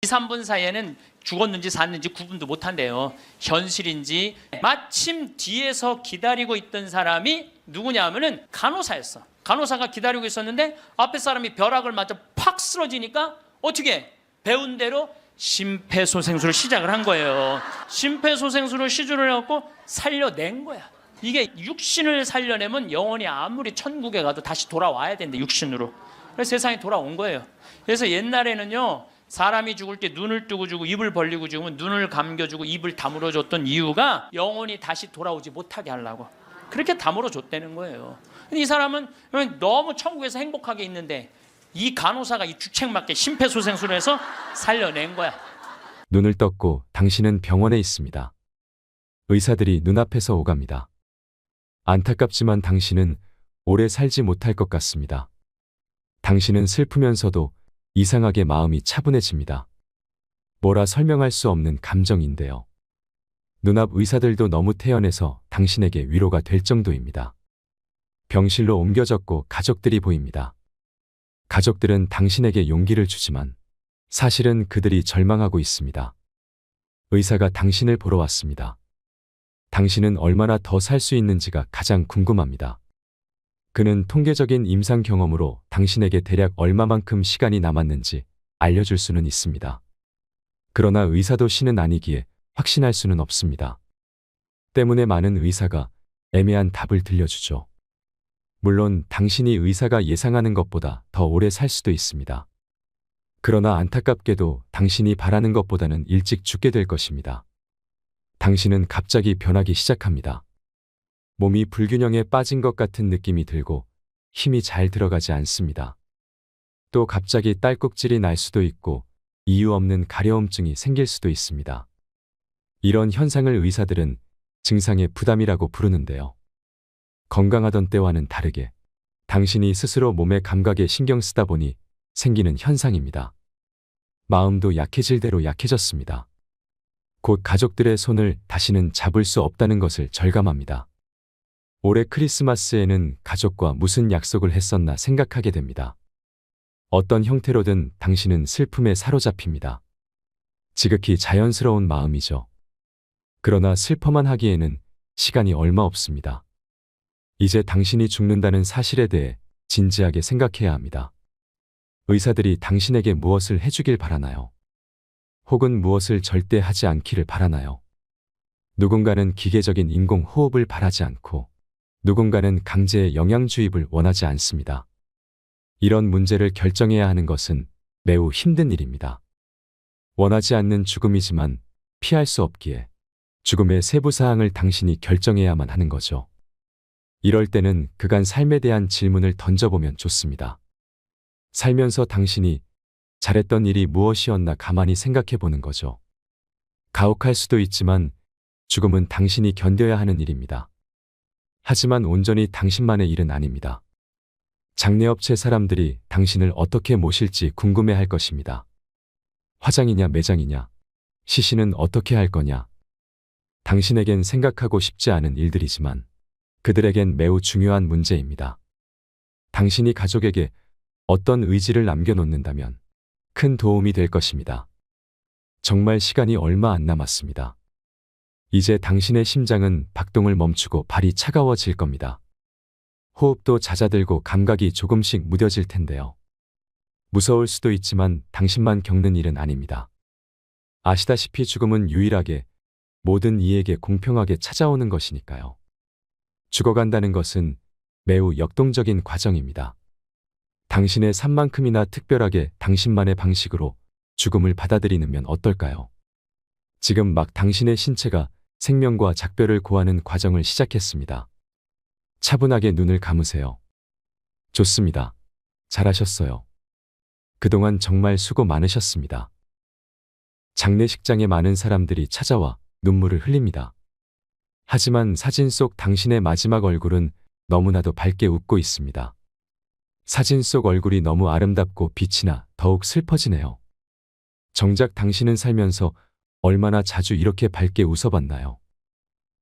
2, 3분 사이에는 죽었는지 샀는지 구분도 못한대요. 현실인지. 마침 뒤에서 기다리고 있던 사람이 누구냐 하면은 간호사였어. 간호사가 기다리고 있었는데 앞에 사람이 벼락을 맞아 팍 쓰러지니까 어떻게 배운 대로 심폐소생술을 시작을 한 거예요. 심폐소생술을 시술을 해갖고 살려낸 거야. 이게 육신을 살려내면 영혼이 아무리 천국에 가도 다시 돌아와야 된대, 육신으로. 그래서 세상에 돌아온 거예요. 그래서 옛날에는요, 사람이 죽을 때 눈을 뜨고 주고 입을 벌리고 죽으면 눈을 감겨주고 입을 다물어 줬던 이유가 영혼이 다시 돌아오지 못하게 하려고. 그렇게 다물어 줬다는 거예요. 근데 이 사람은 너무 천국에서 행복하게 있는데 이 간호사가 이 주책맞게 심폐소생술을 해서 살려낸 거야. 눈을 떴고 당신은 병원에 있습니다. 의사들이 눈앞에서 오갑니다. 안타깝지만 당신은 오래 살지 못할 것 같습니다. 당신은 슬프면서도 이상하게 마음이 차분해집니다. 뭐라 설명할 수 없는 감정인데요. 눈앞 의사들도 너무 태연해서 당신에게 위로가 될 정도입니다. 병실로 옮겨졌고 가족들이 보입니다. 가족들은 당신에게 용기를 주지만 사실은 그들이 절망하고 있습니다. 의사가 당신을 보러 왔습니다. 당신은 얼마나 더 살 수 있는지가 가장 궁금합니다. 그는 통계적인 임상 경험으로 당신에게 대략 얼마만큼 시간이 남았는지 알려줄 수는 있습니다. 그러나 의사도 신은 아니기에 확신할 수는 없습니다. 때문에 많은 의사가 애매한 답을 들려주죠. 물론 당신이 의사가 예상하는 것보다 더 오래 살 수도 있습니다. 그러나 안타깝게도 당신이 바라는 것보다는 일찍 죽게 될 것입니다. 당신은 갑자기 변하기 시작합니다. 몸이 불균형에 빠진 것 같은 느낌이 들고 힘이 잘 들어가지 않습니다. 또 갑자기 딸꾹질이 날 수도 있고 이유 없는 가려움증이 생길 수도 있습니다. 이런 현상을 의사들은 증상의 부담이라고 부르는데요. 건강하던 때와는 다르게 당신이 스스로 몸의 감각에 신경 쓰다 보니 생기는 현상입니다. 마음도 약해질 대로 약해졌습니다. 곧 가족들의 손을 다시는 잡을 수 없다는 것을 절감합니다. 올해 크리스마스에는 가족과 무슨 약속을 했었나 생각하게 됩니다. 어떤 형태로든 당신은 슬픔에 사로잡힙니다. 지극히 자연스러운 마음이죠. 그러나 슬퍼만 하기에는 시간이 얼마 없습니다. 이제 당신이 죽는다는 사실에 대해 진지하게 생각해야 합니다. 의사들이 당신에게 무엇을 해주길 바라나요? 혹은 무엇을 절대 하지 않기를 바라나요? 누군가는 기계적인 인공호흡을 바라지 않고 누군가는 강제의 영양주입을 원하지 않습니다. 이런 문제를 결정해야 하는 것은 매우 힘든 일입니다. 원하지 않는 죽음이지만 피할 수 없기에 죽음의 세부 사항을 당신이 결정해야만 하는 거죠. 이럴 때는 그간 삶에 대한 질문을 던져보면 좋습니다. 살면서 당신이 잘했던 일이 무엇이었나 가만히 생각해 보는 거죠. 가혹할 수도 있지만 죽음은 당신이 견뎌야 하는 일입니다. 하지만 온전히 당신만의 일은 아닙니다. 장례업체 사람들이 당신을 어떻게 모실지 궁금해할 것입니다. 화장이냐 매장이냐, 시신은 어떻게 할 거냐. 당신에겐 생각하고 싶지 않은 일들이지만 그들에겐 매우 중요한 문제입니다. 당신이 가족에게 어떤 의지를 남겨놓는다면 큰 도움이 될 것입니다. 정말 시간이 얼마 안 남았습니다. 이제 당신의 심장은 박동을 멈추고 발이 차가워질 겁니다. 호흡도 잦아들고 감각이 조금씩 무뎌질 텐데요. 무서울 수도 있지만 당신만 겪는 일은 아닙니다. 아시다시피 죽음은 유일하게 모든 이에게 공평하게 찾아오는 것이니까요. 죽어간다는 것은 매우 역동적인 과정입니다. 당신의 삶만큼이나 특별하게 당신만의 방식으로 죽음을 받아들이면 어떨까요? 지금 막 당신의 신체가 생명과 작별을 고하는 과정을 시작했습니다. 차분하게 눈을 감으세요. 좋습니다. 잘하셨어요. 그동안 정말 수고 많으셨습니다. 장례식장에 많은 사람들이 찾아와 눈물을 흘립니다. 하지만 사진 속 당신의 마지막 얼굴은 너무나도 밝게 웃고 있습니다. 사진 속 얼굴이 너무 아름답고 빛이 나 더욱 슬퍼지네요. 정작 당신은 살면서 얼마나 자주 이렇게 밝게 웃어봤나요?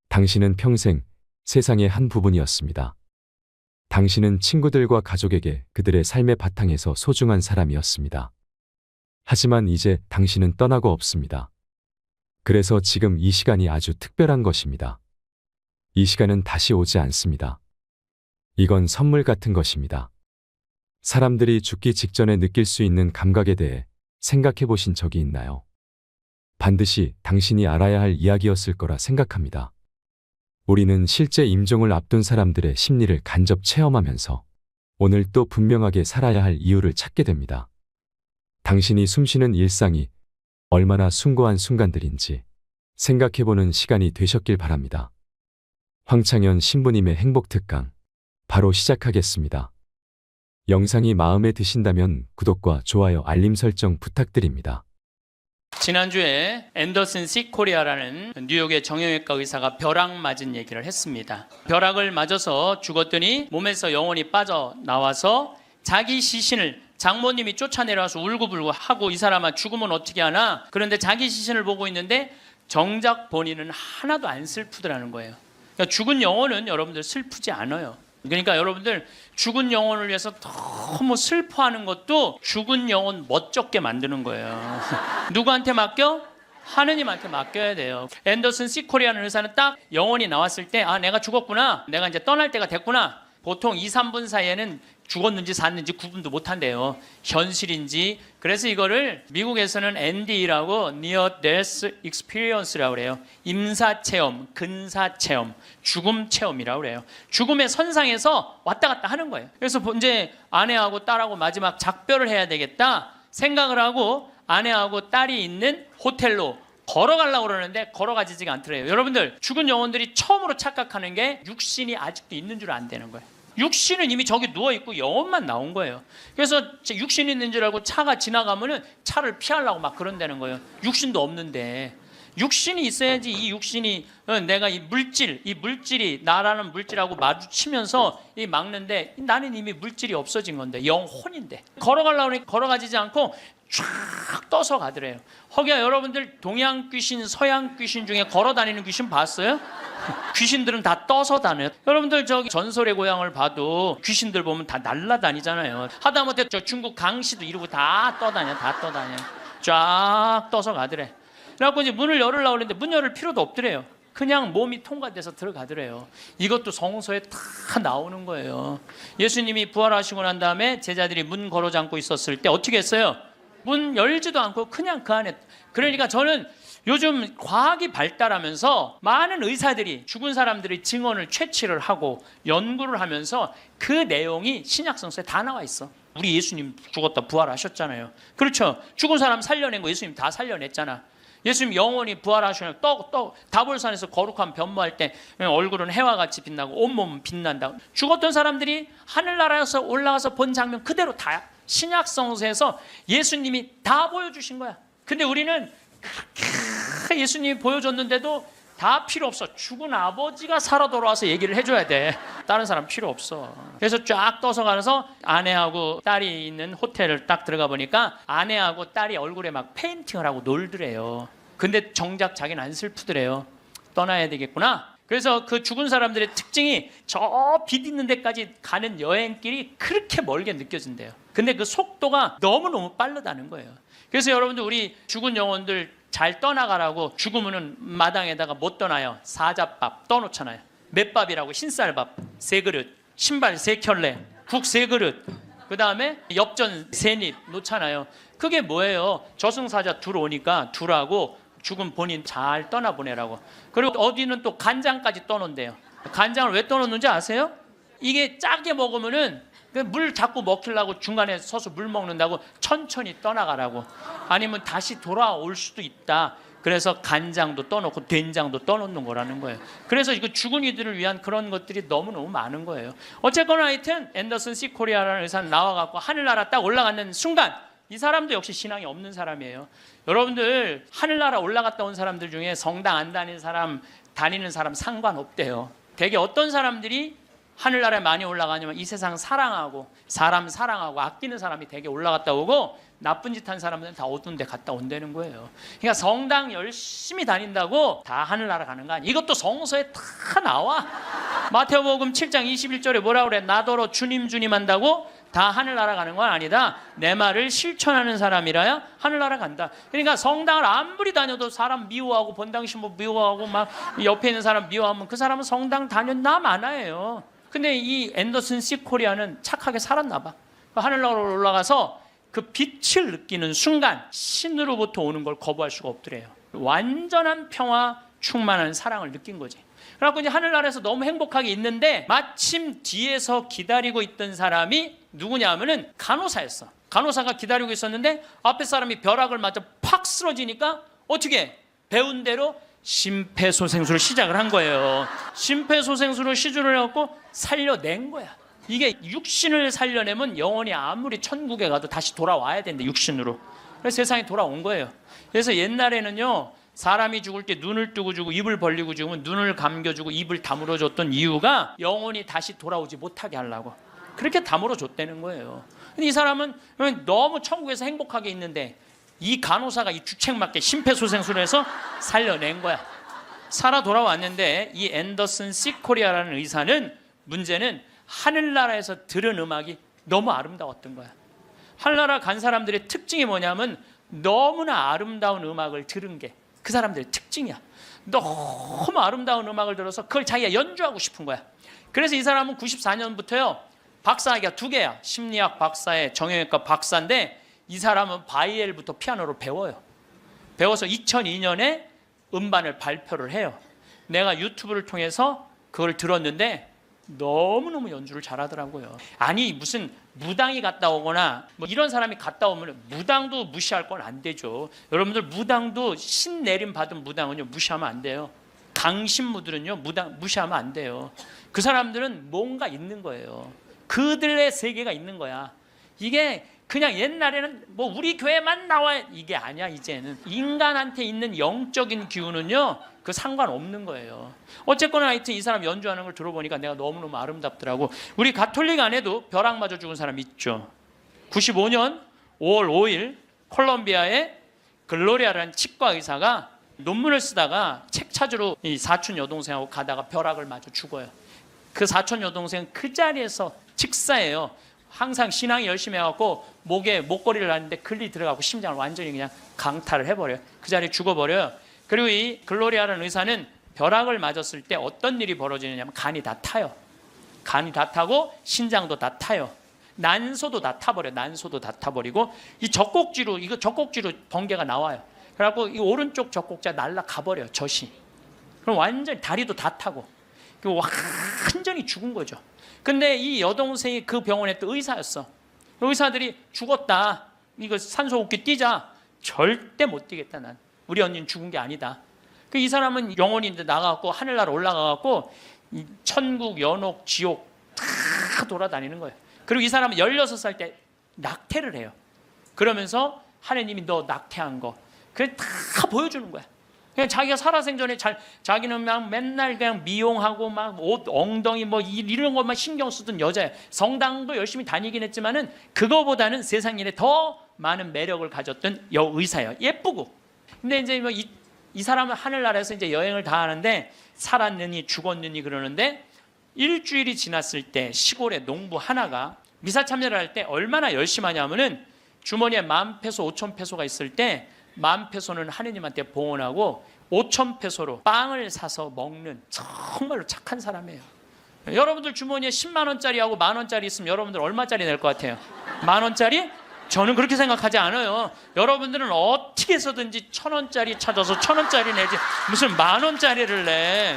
당신은 평생 세상의 한 부분이었습니다. 당신은 친구들과 가족에게 그들의 삶의 바탕에서 소중한 사람이었습니다. 하지만 이제 당신은 떠나고 없습니다. 그래서 지금 이 시간이 아주 특별한 것입니다. 이 시간은 다시 오지 않습니다. 이건 선물 같은 것입니다. 사람들이 죽기 직전에 느낄 수 있는 감각에 대해 생각해 보신 적이 있나요? 반드시 당신이 알아야 할 이야기였을 거라 생각합니다. 우리는 실제 임종을 앞둔 사람들의 심리를 간접 체험하면서 오늘 또 분명하게 살아야 할 이유를 찾게 됩니다. 당신이 숨쉬는 일상이 얼마나 숭고한 순간들인지 생각해보는 시간이 되셨길 바랍니다. 황창현 신부님의 행복특강 바로 시작하겠습니다. 영상이 마음에 드신다면 구독과 좋아요, 알림 설정 부탁드립니다. 지난주에 앤더슨 시 코리아라는 뉴욕의 정형외과 의사가 벼락 맞은 얘기를 했습니다. 벼락을 맞아서 죽었더니 몸에서 영혼이 빠져나와서 자기 시신을 장모님이 쫓아내려와서 울고불고 하고, 이 사람아 죽으면 어떻게 하나? 그런데 자기 시신을 보고 있는데 정작 본인은 하나도 안 슬프더라는 거예요. 그러니까 죽은 영혼은 여러분들 슬프지 않아요. 그러니까 여러분들 죽은 영혼을 위해서 너무 슬퍼하는 것도 죽은 영혼 멋쩍게 만드는 거예요. 누구한테 맡겨? 하느님한테 맡겨야 돼요. 앤더슨 시 코리아라는 의사는 딱 영혼이 나왔을 때, 아, 내가 죽었구나, 내가 이제 떠날 때가 됐구나. 보통 2, 3분 사이에는 죽었는지 샀는지 구분도 못한대요. 현실인지. 그래서 이거를 미국에서는 NDE라고 Near Death Experience라고 그래요. 임사체험, 근사체험, 죽음체험이라고 그래요. 죽음의 선상에서 왔다 갔다 하는 거예요. 그래서 이제 아내하고 딸하고 마지막 작별을 해야 되겠다 생각을 하고 아내하고 딸이 있는 호텔로 걸어가려고 그러는데 걸어가지지가 않더래요. 여러분들, 죽은 영혼들이 처음으로 착각하는 게 육신이 아직도 있는 줄 안 되는 거예요. 육신은 이미 저기 누워있고 영혼만 나온 거예요. 그래서 육신이 있는 줄 알고 차가 지나가면은 차를 피하려고 막 그런다는 거예요. 육신도 없는데. 육신이 있어야지. 이 육신이 내가 이 물질이 나라는 물질하고 마주치면서 이 막는데, 나는 이미 물질이 없어진 건데, 영혼인데 걸어가려고 하니 걸어가지지 않고 쫙 떠서 가더래요. 허기야, 여러분들 동양 귀신, 서양 귀신 중에 걸어다니는 귀신 봤어요? 귀신들은 다 떠서 다녀요. 여러분들 저기 전설의 고향을 봐도 귀신들 보면 다 날아다니잖아요. 하다못해 저 중국 강씨도 이러고 다 떠다녀. 쫙 떠서 가더래. 그래갖고 이제 문을 열으려고 했는데 문 열을 필요도 없더래요. 그냥 몸이 통과돼서 들어가더래요. 이것도 성서에 다 나오는 거예요. 예수님이 부활하시고 난 다음에 제자들이 문 걸어 잠고 있었을 때 어떻게 했어요? 문 열지도 않고 그냥 그 안에. 그러니까 저는 요즘 과학이 발달하면서 많은 의사들이 죽은 사람들의 증언을 채취를 하고 연구를 하면서 그 내용이 신약성서에 다 나와 있어. 우리 예수님 죽었다 부활하셨잖아요. 그렇죠? 죽은 사람 살려낸 거 예수님 다 살려냈잖아. 예수님 영원히 부활하시면 다볼산에서 거룩한 변모할 때 얼굴은 해와 같이 빛나고 온몸은 빛난다. 죽었던 사람들이 하늘나라에서 올라가서 본 장면 그대로 다 신약성서에서 예수님이 다 보여주신 거야. 근데 우리는 그렇게 예수님이 보여줬는데도 다 필요 없어. 죽은 아버지가 살아 돌아와서 얘기를 해줘야 돼. 다른 사람 필요 없어. 그래서 쫙 떠서 가서 아내하고 딸이 있는 호텔을 딱 들어가 보니까 아내하고 딸이 얼굴에 막 페인팅을 하고 놀더래요. 근데 정작 자기는 안 슬프더래요. 떠나야 되겠구나. 그래서 그 죽은 사람들의 특징이 저 빛 있는 데까지 가는 여행길이 그렇게 멀게 느껴진대요. 근데 그 속도가 너무너무 빠르다는 거예요. 그래서 여러분들, 우리 죽은 영혼들 잘 떠나가라고 죽으면은 마당에다가 못 떠나요. 사자밥 떠놓잖아요. 맷밥이라고 흰쌀밥 3그릇, 신발 3켤레, 국 3그릇, 그 다음에 엽전 3입 놓잖아요. 그게 뭐예요? 저승사자 둘 오니까 둘하고 죽은 본인 잘 떠나보내라고. 그리고 어디는 또 간장까지 떠놓는데요. 간장을 왜 떠놓는지 아세요? 이게 짜게 먹으면은 물 자꾸 먹히려고 중간에 서서 물 먹는다고 천천히 떠나가라고. 아니면 다시 돌아올 수도 있다. 그래서 간장도 떠놓고 된장도 떠놓는 거라는 거예요. 그래서 이거 죽은 이들을 위한 그런 것들이 너무너무 많은 거예요. 어쨌거나 하여튼 앤더슨 시 코리아라는 의사는 나와갖고 하늘나라 딱 올라가는 순간, 이 사람도 역시 신앙이 없는 사람이에요. 여러분들, 하늘나라 올라갔다 온 사람들 중에 성당 안 다니는 사람 상관없대요. 되게 어떤 사람들이 하늘나라에 많이 올라가냐면 이 세상 사랑하고 사람 사랑하고 아끼는 사람이 되게 올라갔다 오고, 나쁜 짓 한 사람들은 다 어두운 데 갔다 온다는 거예요. 그러니까 성당 열심히 다닌다고 다 하늘나라 가는 거 아니에요. 이것도 성서에 다 나와. 마태복음 7장 21절에 뭐라 그래? 나더러 주님 주님 한다고 다 하늘나라 가는 건 아니다. 내 말을 실천하는 사람이라야 하늘나라 간다. 그러니까 성당을 아무리 다녀도 사람 미워하고 본당 신부 미워하고 막 옆에 있는 사람 미워하면 그 사람은 성당 다녔나 마나예요. 근데 이 앤더슨 씨 코리아는 착하게 살았나 봐. 하늘나라로 올라가서 그 빛을 느끼는 순간 신으로부터 오는 걸 거부할 수가 없더래요. 완전한 평화, 충만한 사랑을 느낀 거지. 그래갖고 이제 하늘나라에서 너무 행복하게 있는데 마침 뒤에서 기다리고 있던 사람이 누구냐 하면은 간호사였어. 간호사가 기다리고 있었는데 앞에 사람이 벼락을 맞아 팍 쓰러지니까 어떻게 배운 대로 심폐소생술을 시작을 한 거예요. 심폐소생술을 시술을 해갖고 살려낸 거야. 이게 육신을 살려내면 영혼이 아무리 천국에 가도 다시 돌아와야 된대, 육신으로. 그래서 세상에 돌아온 거예요. 그래서 옛날에는요, 사람이 죽을 때 눈을 뜨고 주고 입을 벌리고 죽으면 눈을 감겨주고 입을 다물어 줬던 이유가 영혼이 다시 돌아오지 못하게 하려고. 그렇게 다물어 줬다는 거예요. 근데 이 사람은 너무 천국에서 행복하게 있는데 이 간호사가 이 주책맞게 심폐소생술을 해서 살려낸 거야. 살아 돌아왔는데 이 앤더슨 씨 코리아라는 의사는 문제는 하늘나라에서 들은 음악이 너무 아름다웠던 거야. 하늘나라 간 사람들의 특징이 뭐냐면 너무나 아름다운 음악을 들은 게 그 사람들의 특징이야. 너무 아름다운 음악을 들어서 그걸 자기가 연주하고 싶은 거야. 그래서 이 사람은 94년부터요 박사학위가 2개야. 심리학 박사에 정형외과 박사인데 이 사람은 바이엘부터 피아노를 배워요. 배워서 2002년에 음반을 발표를 해요. 내가 유튜브를 통해서 그걸 들었는데 너무너무 연주를 잘하더라고요. 아니 무슨 무당이 갔다 오거나 뭐 이런 사람이 갔다 오면 무당도 무시할 건 안 되죠. 여러분들 무당도 신 내림 받은 무당은요 무시하면 안 돼요. 강신무들은요 무당 무시하면 안 돼요. 그 사람들은 뭔가 있는 거예요. 그들의 세계가 있는 거야. 이게 그냥 옛날에는 뭐 우리 교회만 나와 이게 아니야. 이제는 인간한테 있는 영적인 기운은요 그 상관없는 거예요. 어쨌거나 하여튼 이 사람 연주하는 걸 들어보니까 내가 너무너무 아름답더라고. 우리 가톨릭 안에도 벼락 맞아 죽은 사람 있죠. 95년 5월 5일 콜롬비아의 글로리아라는 치과 의사가 논문을 쓰다가 책 찾으러 이 사촌 여동생하고 가다가 벼락을 맞아 죽어요. 그 사촌 여동생은 그 자리에서 직사예요. 항상 신앙이 열심히 해갖고 목에 목걸이를 하는데 글리 들어가고 심장을 완전히 그냥 강탈을 해버려요. 그 자리에 죽어버려요. 그리고 이 글로리아라는 의사는 벼락을 맞았을 때 어떤 일이 벌어지느냐면 간이 다 타요. 간이 다 타고 신장도 다 타요. 난소도 다 타버려요. 난소도 다 타버리고 이 젖꼭지로 번개가 나와요. 그래갖고 이 오른쪽 젖꼭지가 날아가버려요. 젖이. 그럼 완전히 다리도 다 타고 완전히 죽은 거죠. 근데 이 여동생이 그 병원에 또 의사였어. 의사들이 죽었다. 이거 산소호흡기 뛰자. 절대 못 뛰겠다 난. 우리 언니는 죽은 게 아니다. 이 사람은 영혼이 이제 나가갖고 하늘나라 올라가갖고 천국, 연옥, 지옥 다 돌아다니는 거예요. 그리고 이 사람은 16살 때 낙태를 해요. 그러면서 하느님이 너 낙태한 거 그래 다 보여주는 거야. 그냥 자기가 살아생전에 자기는 막 맨날 그냥 미용하고 막 옷 엉덩이 뭐 이런 것만 신경 쓰던 여자예요. 성당도 열심히 다니긴 했지만은 그거보다는 세상 일에 더 많은 매력을 가졌던 여의사예요. 예쁘고. 근데 이제 뭐 이 사람은 하늘나라에서 이제 여행을 다 하는데 살았느니 죽었느니 그러는데 일주일이 지났을 때 시골의 농부 하나가 미사 참여를 할 때 얼마나 열심히 하냐면은 주머니에 10,000페소, 5,000페소가 있을 때 10,000페소는 하느님한테 봉헌하고 5,000페소로 빵을 사서 먹는 정말로 착한 사람이에요. 여러분들 주머니에 10만 원짜리하고 10,000원짜리 있으면 여러분들 얼마짜리 낼 것 같아요? 10,000원짜리? 저는 그렇게 생각하지 않아요. 여러분들은 어떻게 해서든지 1,000원짜리 찾아서 1,000원짜리 내지 무슨 10,000원짜리를 내.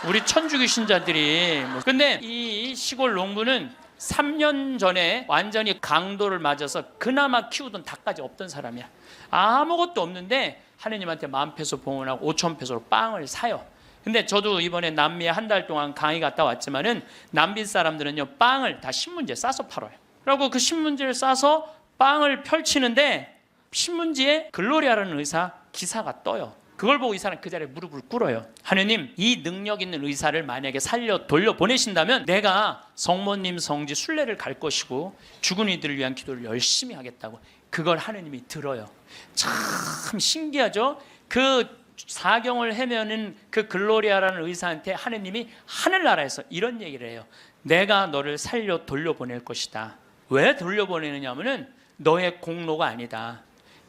우리 천주교 신자들이. 근데 이 시골 농부는 3년 전에 완전히 강도를 맞아서 그나마 키우던 닭까지 없던 사람이야. 아무것도 없는데 하느님한테 10,000페소 봉헌하고 5,000페소로 빵을 사요. 근데 저도 이번에 남미에 한 달 동안 강의 갔다 왔지만은 남미 사람들은요 빵을 다 신문지에 싸서 팔아요. 그리고 그 신문지를 싸서 빵을 펼치는데 신문지에 글로리아라는 의사 기사가 떠요. 그걸 보고 이 사람 그 자리에 무릎을 꿇어요. 하느님, 이 능력 있는 의사를 만약에 살려 돌려보내신다면 내가 성모님 성지 순례를 갈 것이고 죽은 이들을 위한 기도를 열심히 하겠다고. 그걸 하느님이 들어요. 참 신기하죠? 그 사경을 헤매는 그 글로리아라는 의사한테 하느님이 하늘나라에서 이런 얘기를 해요. 내가 너를 살려 돌려보낼 것이다. 왜 돌려보내느냐면은 너의 공로가 아니다.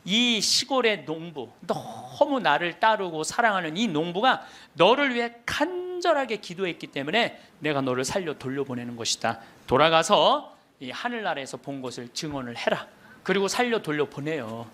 이 시골의 농부, 너무 나를 따르고 사랑하는 이 농부가 너를 위해 간절하게 기도했기 때문에 내가 너를 살려 돌려보내는 것이다. 돌아가서 이 하늘나라에서 본 것을 증언을 해라. 그리고 살려 돌려보내요.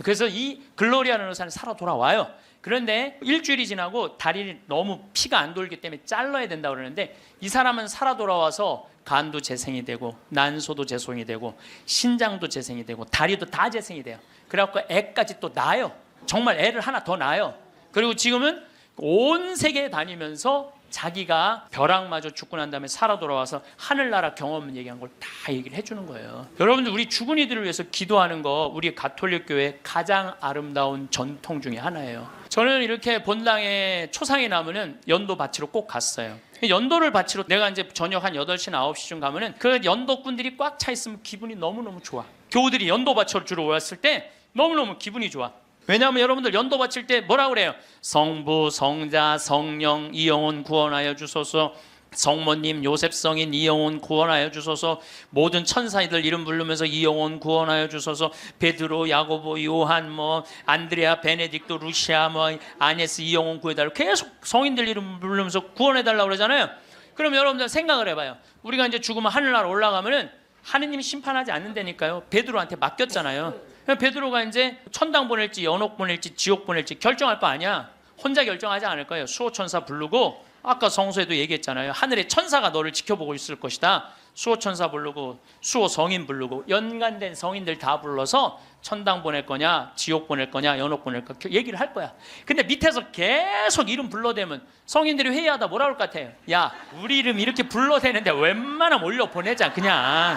그래서 이 글로리아라는 의사는 살아 돌아와요. 그런데 일주일이 지나고 다리를 너무 피가 안 돌기 때문에 잘라야 된다고 그러는데 이 사람은 살아 돌아와서 간도 재생이 되고 난소도 재생이 되고 신장도 재생이 되고 다리도 다 재생이 돼요. 그래갖고 애까지 또 낳아요. 정말 애를 하나 더 낳아요. 그리고 지금은 온 세계에 다니면서 자기가 벼락마저 죽고 난 다음에 살아 돌아와서 하늘나라 경험 얘기한 걸 다 얘기를 해주는 거예요. 여러분들 우리 죽은 이들을 위해서 기도하는 거 우리 가톨릭 교회 가장 아름다운 전통 중에 하나예요. 저는 이렇게 본당에 초상이 나면은 연도 바치러 꼭 갔어요. 연도를 바치러 내가 이제 저녁 한 8시나 9시쯤 가면은 그 연도꾼들이 꽉 차 있으면 기분이 너무너무 좋아. 교우들이 연도 바치러 주러 왔을 때 너무너무 기분이 좋아. 왜냐하면 여러분들 연도 바칠 때 뭐라 그래요? 성부, 성자, 성령, 이 영혼 구원하여 주소서. 성모님, 요셉 성인 이 영혼 구원하여 주소서. 모든 천사들 이름 부르면서 이 영혼 구원하여 주소서. 베드로, 야고보, 요한, 안드레아, 베네딕토, 루시아, 아네스 이 영혼 구해달라고 계속 성인들 이름 부르면서 구원해달라고 그러잖아요. 그럼 여러분들 생각을 해봐요. 우리가 이제 죽으면 하늘나라 올라가면은 하느님이 심판하지 않는다니까요. 베드로한테 맡겼잖아요. 베드로가 이제 천당 보낼지 연옥 보낼지 지옥 보낼지 결정할 거 아니야. 혼자 결정하지 않을 거예요. 수호천사 부르고 아까 성서에도 얘기했잖아요. 하늘의 천사가 너를 지켜보고 있을 것이다. 수호천사 부르고 수호 성인 부르고 연관된 성인들 다 불러서 천당 보낼 거냐 지옥 보낼 거냐 연옥 보낼 거냐 얘기를 할 거야. 근데 밑에서 계속 이름 불러대면 성인들이 회의하다 뭐라 그럴 것 같아요? 야 우리 이름 이렇게 불러대는데 웬만하면 올려보내자 그냥.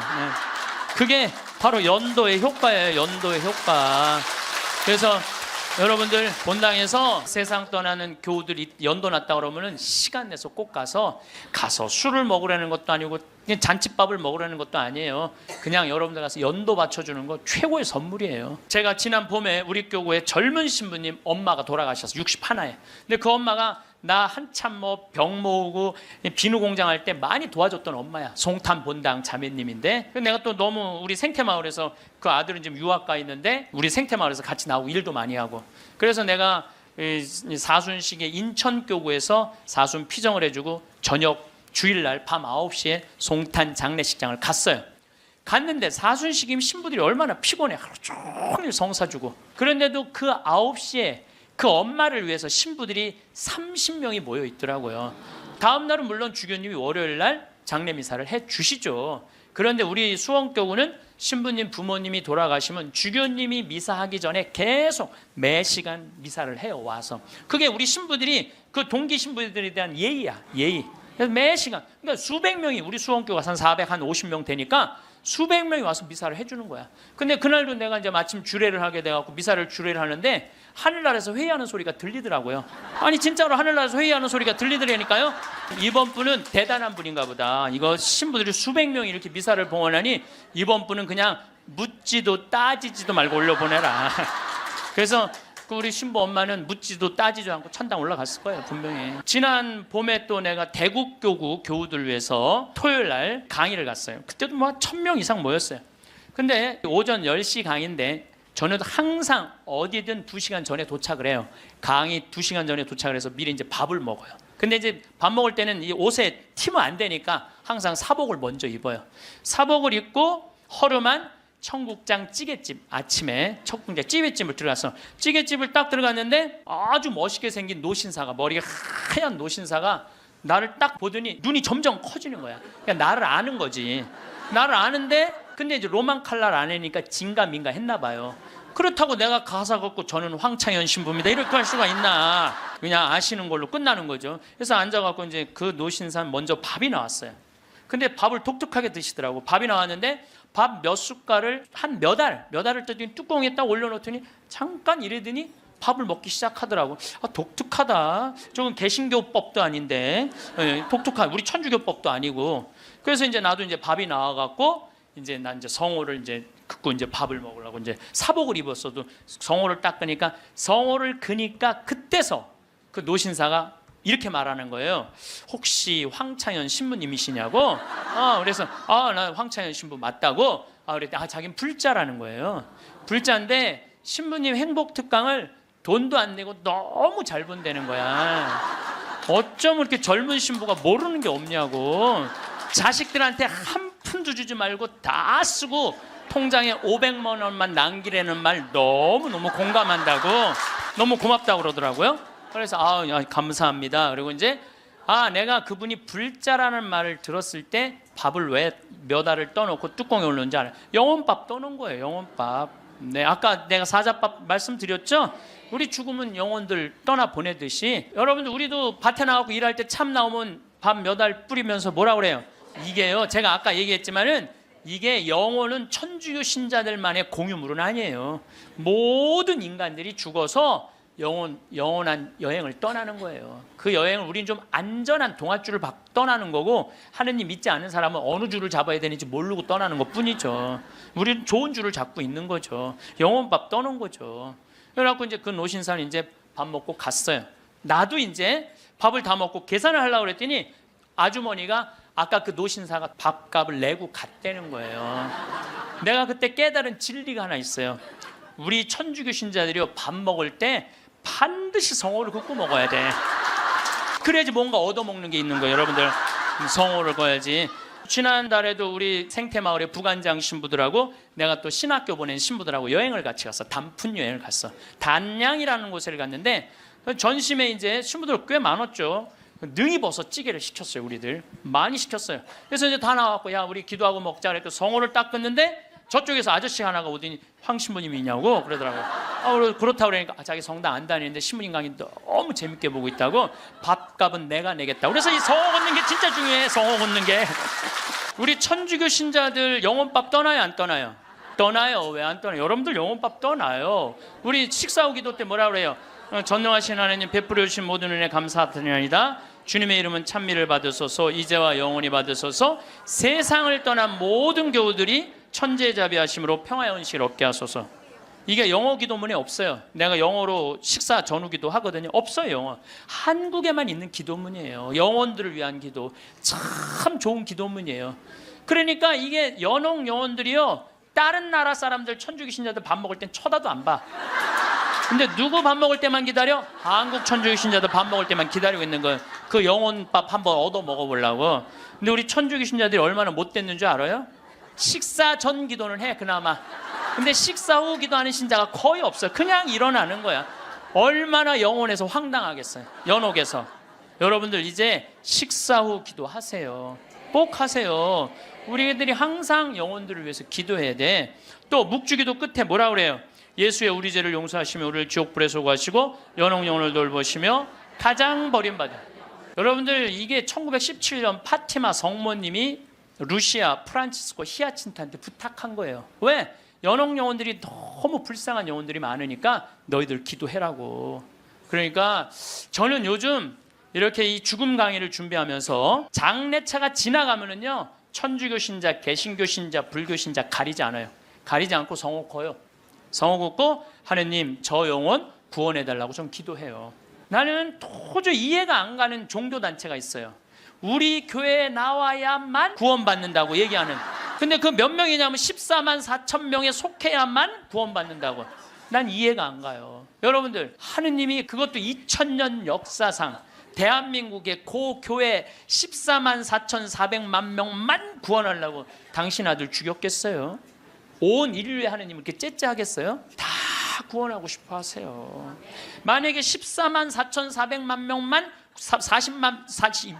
그게 바로 연도의 효과예요. 연도의 효과. 그래서 여러분들 본당에서 세상 떠나는 교우들이 연도 났다 그러면은 시간 내서 꼭 가서 술을 먹으라는 것도 아니고 그냥 잔치밥을 먹으라는 것도 아니에요. 그냥 여러분들 가서 연도 바쳐주는 거 최고의 선물이에요. 제가 지난 봄에 우리 교구에 젊은 신부님 엄마가 돌아가셔서 61에. 근데 그 엄마가 나 한참 병 모으고 비누 공장 할 때 많이 도와줬던 엄마야. 송탄 본당 자매님인데 내가 또 너무 우리 생태마을에서 그 아들은 지금 유학 가 있는데 우리 생태마을에서 같이 나오고 일도 많이 하고 그래서 내가 사순식에 인천교구에서 사순 피정을 해주고 저녁 주일날 밤 9시에 송탄 장례식장을 갔어요. 갔는데 사순식이면 신부들이 얼마나 피곤해. 하루 종일 성사 주고 그런데도 그 9시에 그 엄마를 위해서 신부들이 30명이 모여 있더라고요. 다음 날은 물론 주교님이 월요일 날 장례 미사를 해 주시죠. 그런데 우리 수원교구는 신부님 부모님이 돌아가시면 주교님이 미사하기 전에 계속 매 시간 미사를 해요. 와서 그게 우리 신부들이 그 동기 신부들에 대한 예의야. 예의. 그래서 매 시간 그러니까 수백 명이 우리 수원교가 한 450명 되니까 수백 명이 와서 미사를 해주는 거야. 근데 그날도 내가 이제 마침 주례를 하게 돼갖고 미사를 주례를 하는데 하늘나라에서 회의하는 소리가 들리더라고요. 아니 진짜로 하늘나라에서 회의하는 소리가 들리더라니까요. 이번 분은 대단한 분인가 보다. 이거 신부들이 수백 명이 이렇게 미사를 봉헌하니 이번 분은 그냥 묻지도 따지지도 말고 올려보내라. 그래서 우리 신부 엄마는 묻지도 따지지도 않고 천당 올라갔을 거예요. 분명히. 지난 봄에 또 내가 대국교구 교우들 위해서 토요일 날 강의를 갔어요. 그때도 1000명 이상 모였어요. 근데 오전 10시 강의인데 저는 항상 어디든 2시간 전에 도착을 해요. 강의 2시간 전에 도착을 해서 미리 이제 밥을 먹어요. 근데 이제 밥 먹을 때는 이 옷에 튀면 안 되니까 항상 사복을 먼저 입어요. 사복을 입고 허름한 청국장 찌개집 아침에 청국장 찌개집을 들어갔어. 찌개집을 딱 들어갔는데 아주 멋있게 생긴 노신사가 머리가 하얀 노신사가 나를 딱 보더니 눈이 점점 커지는 거야. 그러니까 나를 아는 거지. 나를 아는데 근데 이제 로만 칼날 아내니까 진가민가 했나 봐요. 그렇다고 내가 가사 걷고 저는 황창현 신부입니다 이렇게 할 수가 있나. 그냥 아시는 걸로 끝나는 거죠. 그래서 앉아갖고 이제 그 노신사 먼저 밥이 나왔어요. 근데 밥을 독특하게 드시더라고. 밥이 나왔는데 밥 몇 숟갈을 한 몇 알을 떠더니 뚜껑에 딱 올려놓더니 잠깐 이러더니 밥을 먹기 시작하더라고. 독특하다. 저건 개신교법도 아닌데 독특한 우리 천주교법도 아니고. 그래서 이제 나도 이제 밥이 나와갖고 이제 난 이제 성호를 이제 긋고 이제 밥을 먹으려고 이제 사복을 입었어도 성호를 딱 그니까 성호를 그니까 그때서 그 노신사가 이렇게 말하는 거예요. 혹시 황창현 신부님이시냐고? 그래서 나 황창현 신부 맞다고. 그랬더니 자기는 불자라는 거예요. 불자인데 신부님 행복 특강을 돈도 안 내고 너무 잘 본다는 거야. 어쩜 이렇게 젊은 신부가 모르는 게 없냐고. 자식들한테 한 푼도 주지 말고 다 쓰고 통장에 500만 원만 남기라는 말 너무너무 공감한다고, 너무 고맙다고 그러더라고요. 그래서 감사합니다. 그리고 이제 내가 그분이 불자라는 말을 들었을 때 밥을 왜 몇 알을 떠놓고 뚜껑에 올렸는지 알아요. 영혼밥 떠놓은 거예요. 영혼밥. 네, 아까 내가 사자밥 말씀드렸죠. 우리 죽으면 영혼들 떠나 보내듯이 여러분들 우리도 밭에 나가고 일할 때 참 나오면 밥 몇 알 뿌리면서 뭐라 그래요? 이게요, 제가 아까 얘기했지만은 이게 영혼은 천주교 신자들만의 공유물은 아니에요. 모든 인간들이 죽어서 영원한 여행을 떠나는 거예요. 그 여행을 우리는 좀 안전한 동아줄을 떠나는 거고, 하느님 믿지 않는 사람은 어느 줄을 잡아야 되는지 모르고 떠나는 것뿐이죠. 우리는 좋은 줄을 잡고 있는 거죠. 영혼밥 떠는 거죠. 그래갖고 이제 그 노신사는 이제 밥 먹고 갔어요. 나도 이제 밥을 다 먹고 계산을 하려고 그랬더니 아주머니가 아까 그 노신사가 밥값을 내고 갔다는 거예요. 내가 그때 깨달은 진리가 하나 있어요. 우리 천주교 신자들이요, 밥 먹을 때 반드시 성호를 긋고 먹어야 돼. 그래야지 뭔가 얻어먹는 게 있는 거예요. 여러분들 성호를 거야지. 지난달에도 우리 생태마을의 부관장 신부들하고 내가 또 신학교 보낸 신부들하고 여행을 같이 갔어. 단풍 여행을 갔어. 단양이라는 곳을 갔는데 전심에 이제 신부들 꽤 많았죠. 능이버섯 찌개를 시켰어요. 우리들 많이 시켰어요. 그래서 이제 다 나왔고, 야 우리 기도하고 먹자 그랬더니 성호를 딱 긋는데 저쪽에서 아저씨 하나가 오더니 황 신부님이 있냐고 그러더라고요. 그렇다고 그러니까 자기 성당 안 다니는데 신부님 강의 너무 재밌게 보고 있다고, 밥값은 내가 내겠다. 그래서 이 성호 걷는 게 진짜 중요해. 성호 걷는 게. 우리 천주교 신자들 영혼밥 떠나요 안 떠나요? 떠나요. 왜 안 떠나요? 여러분들 영혼밥 떠나요. 우리 식사 후 기도 때 뭐라 그래요? 전능하신 하나님 베풀어 주신 모든 은혜 감사드리나이다. 주님의 이름은 찬미를 받으소서, 이제와 영원히 받으소서. 세상을 떠난 모든 교우들이 천재자비하심으로 평화의 은식을 얻게 하소서. 이게 영어 기도문에 없어요. 내가 영어로 식사 전후 기도 하거든요. 없어요. 영어. 한국에만 있는 기도문이에요. 영혼들을 위한 기도. 참 좋은 기도문이에요. 그러니까 이게 연옥 영혼들이요, 다른 나라 사람들 천주교 신자들 밥 먹을 땐 쳐다도 안 봐. 근데 누구 밥 먹을 때만 기다려? 한국 천주교 신자들 밥 먹을 때만 기다리고 있는 거예요. 그 영혼밥 한번 얻어 먹어보려고. 근데 우리 천주교 신자들이 얼마나 못됐는 줄 알아요? 식사 전 기도는 해 그나마. 근데 식사 후 기도하는 신자가 거의 없어요. 그냥 일어나는 거야. 얼마나 영혼에서 황당하겠어요. 연옥에서. 여러분들 이제 식사 후 기도하세요. 꼭 하세요. 우리들이 항상 영혼들을 위해서 기도해야 돼. 또 묵주기도 끝에 뭐라 그래요? 예수의 우리 죄를 용서하시며 우리를 지옥불에 소구하시고 연옥 영혼을 돌보시며 가장 버림받은. 여러분들 이게 1917년 파티마 성모님이 루시아 프란치스코 히아친트한테 부탁한 거예요. 왜? 연옥 영혼들이 너무 불쌍한 영혼들이 많으니까 너희들 기도해라고. 그러니까 저는 요즘 이렇게 이 죽음 강의를 준비하면서 장례차가 지나가면은요, 천주교 신자, 개신교 신자, 불교 신자 가리지 않아요. 가리지 않고 성호 커요. 성호 긋고 하느님 저 영혼 구원해달라고 좀 기도해요. 나는 도저히 이해가 안 가는 종교단체가 있어요. 우리 교회에 나와야만 구원받는다고 얘기하는. 근데 그 몇 명이냐면 14만 4천 명에 속해야만 구원받는다고. 난 이해가 안 가요. 여러분들 하느님이 그것도 2000년 역사상 대한민국의 고교회 14만 4,400만 명만 구원하려고 당신 아들 죽였겠어요? 온 인류의 하느님을 이렇게 째째하겠어요? 다 구원하고 싶어 하세요. 만약에 14만 4,400만 명만 40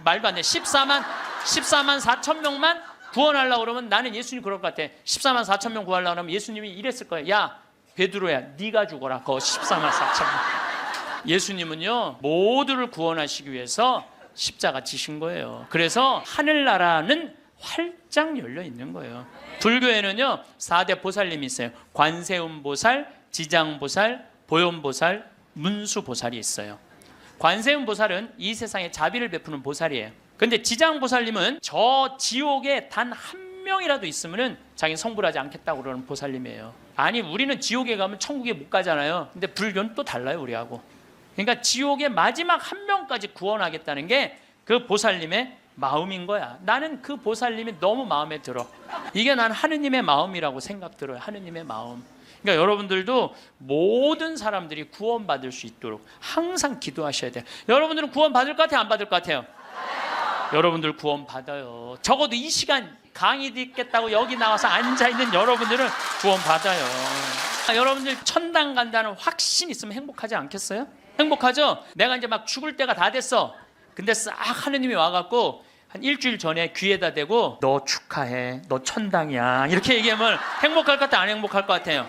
말도 안 돼. 14만 4천 명만 구원하려고 그러면 나는 예수님 그럴 것 같아. 14만 4천 명 구하려고 그러면 예수님이 이랬을 거야. 야 베드로야 네가 죽어라. 그 14만 4천 명. 예수님은요 모두를 구원하시기 위해서 십자가 지신 거예요. 그래서 하늘나라는 활짝 열려 있는 거예요. 불교에는요 4대 보살님이 있어요. 관세음보살, 지장보살, 보현보살, 문수보살이 있어요. 관세음보살은 이 세상에 자비를 베푸는 보살이에요. 근데 지장보살님은 저 지옥에 단 한 명이라도 있으면은 자기는 성불하지 않겠다고 그러는 보살님이에요. 아니 우리는 지옥에 가면 천국에 못 가잖아요. 근데 불교는 또 달라요 우리하고. 그러니까 지옥의 마지막 한 명까지 구원하겠다는 게 그 보살님의 마음인 거야. 나는 그 보살님이 너무 마음에 들어. 이게 난 하느님의 마음이라고 생각 들어요. 하느님의 마음. 그러니까 여러분들도 모든 사람들이 구원받을 수 있도록 항상 기도하셔야 돼요. 여러분들은 구원받을 것 같아요? 안 받을 것 같아요? 여러분들 구원받아요. 적어도 이 시간 강의 듣겠다고 여기 나와서 앉아있는 여러분들은 구원받아요. 여러분들 천당 간다는 확신 있으면 행복하지 않겠어요? 행복하죠? 내가 이제 막 죽을 때가 다 됐어. 근데 싹 하느님이 와갖고 한 일주일 전에 귀에다 대고 너 축하해, 너 천당이야 이렇게 얘기하면 행복할 것 같아요? 안 행복할 것 같아요?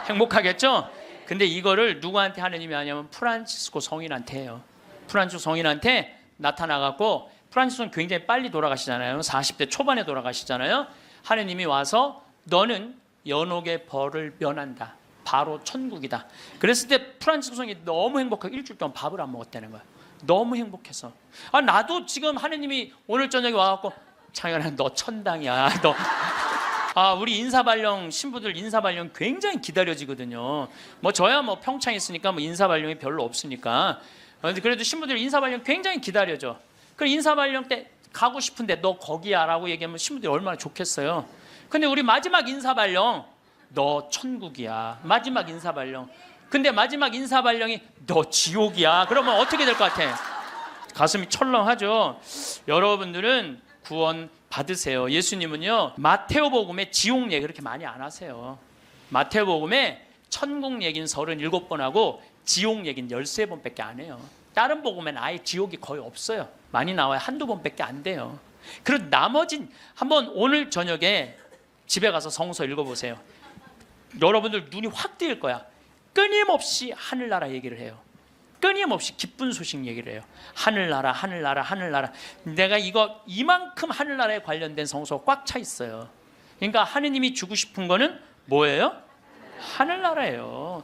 행복하겠죠? 근데 이거를 누구한테 하느님이 하냐면 프란치스코 성인한테 해요. 프란치스코 성인한테 나타나갖고, 프란치스코는 굉장히 빨리 돌아가시잖아요. 40대 초반에 돌아가시잖아요. 하느님이 와서 너는 연옥의 벌을 면한다. 바로 천국이다. 그랬을 때 프란치스코 성인이 너무 행복하고 일주일 동안 밥을 안 먹었다는 거야. 너무 행복해서. 나도 지금 하느님이 오늘 저녁에 와갖고 창현아 너 천당이야. 우리 인사발령 신부들 인사발령 굉장히 기다려지거든요. 뭐 저야 뭐 평창에 있으니까 뭐 인사발령이 별로 없으니까. 그래도 신부들 인사발령 굉장히 기다려져. 그럼 인사발령 때 가고 싶은데 너 거기야라고 얘기하면 신부들이 얼마나 좋겠어요. 근데 우리 마지막 인사발령 너 천국이야. 마지막 인사발령. 근데 마지막 인사발령이 너 지옥이야. 그러면 어떻게 될 것 같아? 가슴이 철렁하죠. 여러분들은 구원 받으세요. 예수님은요 마테오복음에 지옥 얘기 그렇게 많이 안 하세요. 마테오복음에 천국 얘기는 37번 하고 지옥 얘기는 13번밖에 안 해요. 다른 복음에는 아예 지옥이 거의 없어요. 많이 나와요. 한두 번밖에 안 돼요. 그리고 나머진 한번 오늘 저녁에 집에 가서 성서 읽어보세요. 여러분들 눈이 확 뜨일 거야. 끊임없이 하늘나라 얘기를 해요. 끊임없이 기쁜 소식 얘기를 해요. 하늘나라 하늘나라 하늘나라. 내가 이만큼 하늘나라에 관련된 성서가 꽉 차 있어요. 그러니까 하느님이 주고 싶은 거는 뭐예요? 하늘나라예요.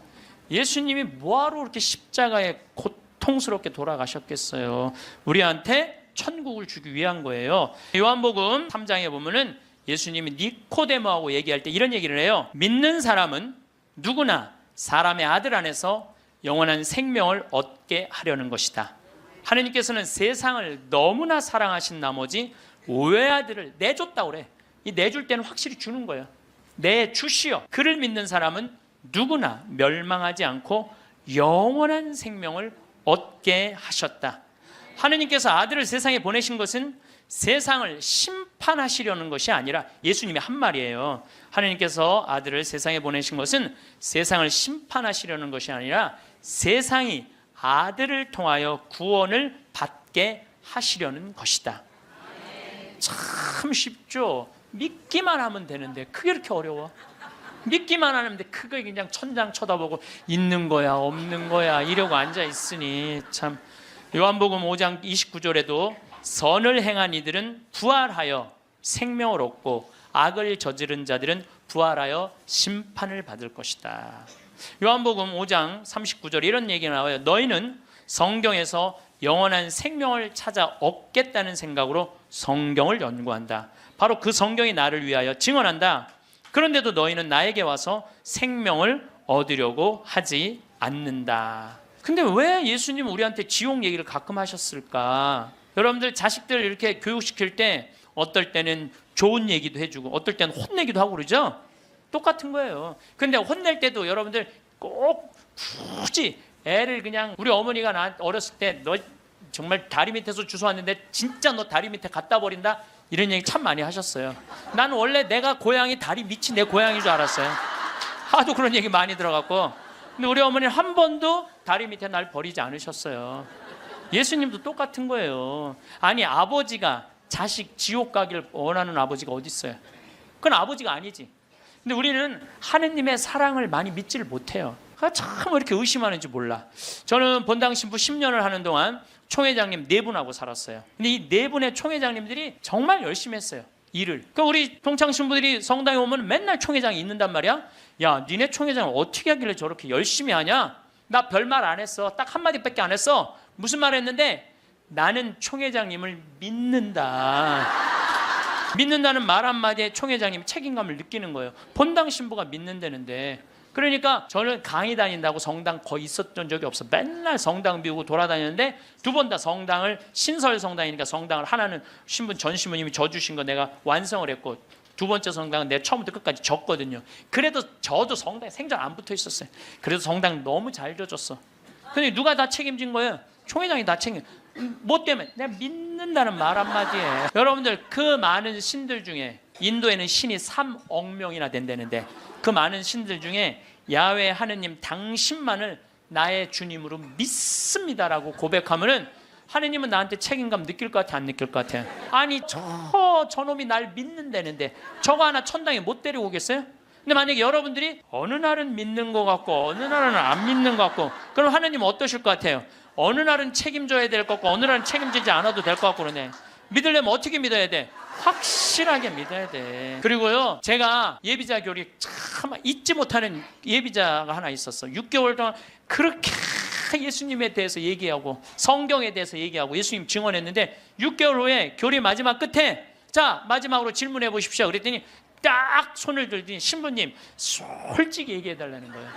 예수님이 뭐하러 그렇게 십자가에 고통스럽게 돌아가셨겠어요? 우리한테 천국을 주기 위한 거예요. 요한복음 3장에 보면은 예수님이 니코데모하고 얘기할 때 이런 얘기를 해요. 믿는 사람은 누구나 사람의 아들 안에서 영원한 생명을 얻게 하려는 것이다. 하느님께서는 세상을 너무나 사랑하신 나머지 외아들을 내줬다고 그래. 이 내줄 때는 확실히 주는 거예요. 내주시오. 그를 믿는 사람은 누구나 멸망하지 않고 영원한 생명을 얻게 하셨다. 하느님께서 아들을 세상에 보내신 것은 세상을 심판하시려는 것이 아니라, 예수님이 한 말이에요. 하느님께서 아들을 세상에 보내신 것은 세상을 심판하시려는 것이 아니라 세상이 아들을 통하여 구원을 받게 하시려는 것이다. 참 쉽죠? 믿기만 하면 되는데 그게 이렇게 어려워? 믿기만 하는데 그거 그냥 천장 쳐다보고 있는 거야 없는 거야 이러고 앉아 있으니 참. 요한복음 5장 29절에도 선을 행한 이들은 부활하여 생명을 얻고 악을 저지른 자들은 부활하여 심판을 받을 것이다. 요한복음 5장 39절에 이런 얘기가 나와요. 너희는 성경에서 영원한 생명을 찾아 얻겠다는 생각으로 성경을 연구한다. 바로 그 성경이 나를 위하여 증언한다. 그런데도 너희는 나에게 와서 생명을 얻으려고 하지 않는다. 근데 왜 예수님은 우리한테 지옥 얘기를 가끔 하셨을까? 여러분들 자식들 이렇게 교육시킬 때 어떨 때는 좋은 얘기도 해주고 어떨 때는 혼내기도 하고 그러죠? 똑같은 거예요. 근데 혼낼 때도 여러분들 꼭 굳이 애를 그냥, 우리 어머니가 나 어렸을 때 너 정말 다리 밑에서 주워왔는데 진짜 너 다리 밑에 갖다 버린다 이런 얘기 참 많이 하셨어요. 나는 원래 내가 고향이 다리 밑이 내 고향인 줄 알았어요. 하도 그런 얘기 많이 들어갖고. 근데 우리 어머니는 한 번도 다리 밑에 날 버리지 않으셨어요. 예수님도 똑같은 거예요. 아니 아버지가 자식 지옥 가기를 원하는 아버지가 어디 있어요? 그건 아버지가 아니지. 근데 우리는 하느님의 사랑을 많이 믿지를 못해요. 참 왜 이렇게 의심하는지 몰라. 저는 본당 신부 10년을 하는 동안 총회장님 4분하고 살았어요. 근데 이 4분의 총회장님들이 정말 열심히 했어요. 일을. 그러니까 우리 동창 신부들이 성당에 오면 맨날 총회장이 있는단 말이야. 야, 니네 총회장을 어떻게 하길래 저렇게 열심히 하냐? 나 별말 안 했어. 딱 한마디밖에 안 했어. 무슨 말 했는데? 나는 총회장님을 믿는다. 믿는다는 말 한마디에 총회장님이 책임감을 느끼는 거예요. 본당 신부가 믿는다는데 그러니까 저는 강의 다닌다고 성당 거의 있었던 적이 없어. 맨날 성당 비우고 돌아다녔는데 두 번 다 성당을 신설 성당이니까 성당을 하나는 전 신부님이 져주신 거 내가 완성을 했고 두 번째 성당은 내가 처음부터 끝까지 졌거든요. 그래도 저도 성당에 생전 안 붙어 있었어요. 그래도 성당 너무 잘 져줬어. 근데 누가 다 책임진 거예요? 총회장이 다 책임. 뭐 때문에? 내가 믿는다는 말 한마디에. 여러분들 그 많은 신들 중에 인도에는 신이 3억 명이나 된다는데 그 많은 신들 중에 야훼 하느님 당신만을 나의 주님으로 믿습니다라고 고백하면은 하느님은 나한테 책임감 느낄 것 같아 안 느낄 것 같아? 아니 저놈이 날 믿는다는데 저거 하나 천당에 못 데리고 오겠어요? 근데 만약에 여러분들이 어느 날은 믿는 것 같고 어느 날은 안 믿는 것 같고 그럼 하느님 어떠실 것 같아요? 어느 날은 책임져야 될 것 같고 어느 날은 책임지지 않아도 될 것 같고 그러네. 믿으려면 어떻게 믿어야 돼? 확실하게 믿어야 돼. 그리고요 제가 예비자 교리 참 잊지 못하는 예비자가 하나 있었어. 6개월 동안 그렇게 예수님에 대해서 얘기하고 성경에 대해서 얘기하고 예수님 증언했는데 6개월 후에 교리 마지막 끝에 자 마지막으로 질문해 보십시오 그랬더니 딱 손을 들더니 신부님 솔직히 얘기해 달라는 거예요.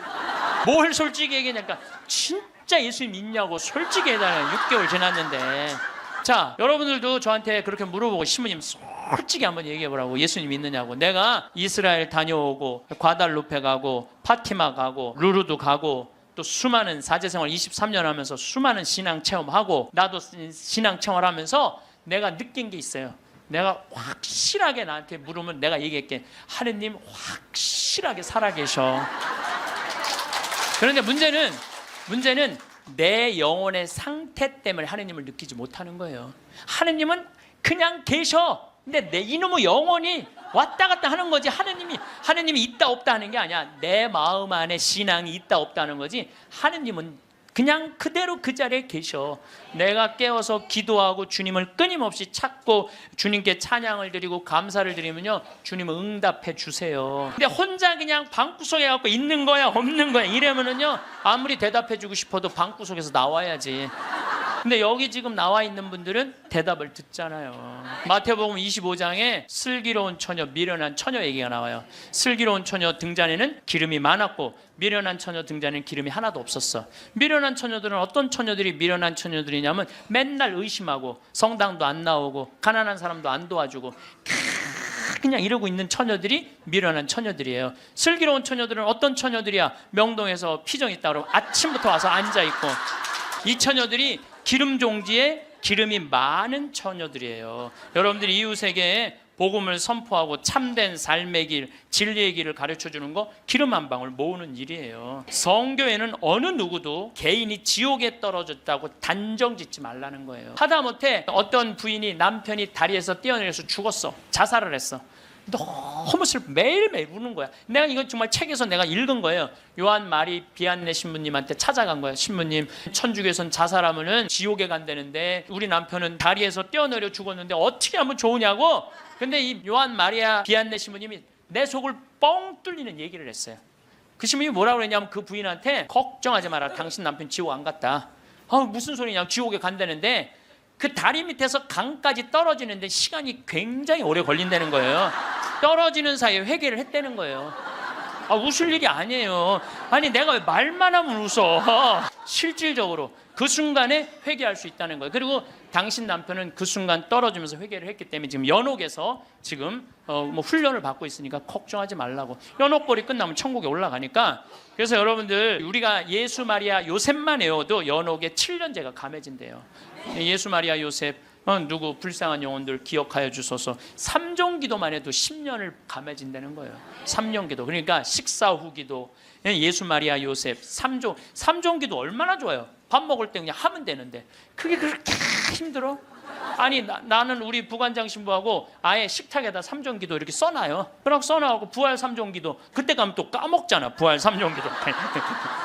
뭘 솔직히 얘기하냐니까 진짜 예수님 믿냐고 솔직히 해달라는 6개월 지났는데 자 여러분들도 저한테 그렇게 물어보고 신부님 솔직히 한번 얘기해 보라고 예수님 믿느냐고. 내가 이스라엘 다녀오고 과달루페 가고 파티마 가고 루르도 가고 또 수많은 사제생활 23년 하면서 수많은 신앙 체험하고 나도 신앙 체험하면서 내가 느낀 게 있어요. 내가 확실하게 나한테 물으면 내가 얘기할게. 하느님 확실하게 살아계셔. 그런데 문제는 내 영혼의 상태 때문에 하느님을 느끼지 못하는 거예요. 하느님은 그냥 계셔. 근데 내 이놈의 영혼이 왔다 갔다 하는 거지. 하느님이 있다 없다 하는 게 아니야. 내 마음 안에 신앙이 있다 없다 하는 거지. 하느님은 그냥 그대로 그 자리에 계셔. 내가 깨어서 기도하고 주님을 끊임없이 찾고 주님께 찬양을 드리고 감사를 드리면요 주님은 응답해 주세요. 근데 혼자 그냥 방구석에 갖고 있는 거야 없는 거야 이러면은요 아무리 대답해 주고 싶어도 방구석에서 나와야지. 근데 여기 지금 나와 있는 분들은 대답을 듣잖아요. 마태복음 25장에 슬기로운 처녀, 미련한 처녀 얘기가 나와요. 슬기로운 처녀 등잔에는 기름이 많았고 미련한 처녀 등잔에는 기름이 하나도 없었어. 미련한 처녀들은 어떤 처녀들이 미련한 처녀들이냐면 맨날 의심하고 성당도 안 나오고 가난한 사람도 안 도와주고 그냥 이러고 있는 처녀들이 미련한 처녀들이에요. 슬기로운 처녀들은 어떤 처녀들이야? 명동에서 피정 있다 그러면 아침부터 와서 앉아있고 이 처녀들이 기름 종지에 기름이 많은 처녀들이에요. 여러분들이 이웃에게 복음을 선포하고 참된 삶의 길, 진리의 길을 가르쳐주는 거 기름 한 방울 모으는 일이에요. 성교에는 어느 누구도 개인이 지옥에 떨어졌다고 단정 짓지 말라는 거예요. 하다못해 어떤 부인이 남편이 다리에서 뛰어내려서 죽었어. 자살을 했어. 너무 슬퍼. 매일매일 우는 거야. 내가 이거 정말 책에서 내가 읽은 거예요. 요한 마리 비안네 신부님한테 찾아간 거예요. 신부님, 천주교에선 자살하면은 지옥에 간다는데 우리 남편은 다리에서 뛰어내려 죽었는데 어떻게 하면 좋으냐고. 근데 이 요한 마리아 비안네 신부님이 내 속을 뻥 뚫리는 얘기를 했어요. 그 신부님이 뭐라고 그랬냐면 그 부인한테 걱정하지 마라. 당신 남편 지옥 안 갔다. 무슨 소리냐. 지옥에 간다는데 그 다리 밑에서 강까지 떨어지는데 시간이 굉장히 오래 걸린다는 거예요. 떨어지는 사이에 회개를 했다는 거예요. 웃을 일이 아니에요. 아니 내가 왜 말만 하면 웃어. 실질적으로 그 순간에 회개할 수 있다는 거예요. 그리고 당신 남편은 그 순간 떨어지면서 회개를 했기 때문에 지금 연옥에서 지금 훈련을 받고 있으니까 걱정하지 말라고. 연옥벌이 끝나면 천국에 올라가니까. 그래서 여러분들 우리가 예수 마리아 요셉만 외워도 연옥에 7년제가 감해진대요. 예수 마리아 요셉 누구 불쌍한 영혼들 기억하여 주소서. 3종 기도만 해도 10년을 감해진다는 거예요. 3년 기도. 그러니까 식사 후 기도, 예수 마리아 요셉 3종 기도 얼마나 좋아요. 밥 먹을 때 그냥 하면 되는데 그게 그렇게 힘들어? 아니 나는 우리 부관장 신부하고 아예 식탁에다 3종 기도 이렇게 써놔요. 그럼 써놔갖고 부활 3종 기도 그때 가면 또 까먹잖아. 부활 3종 기도.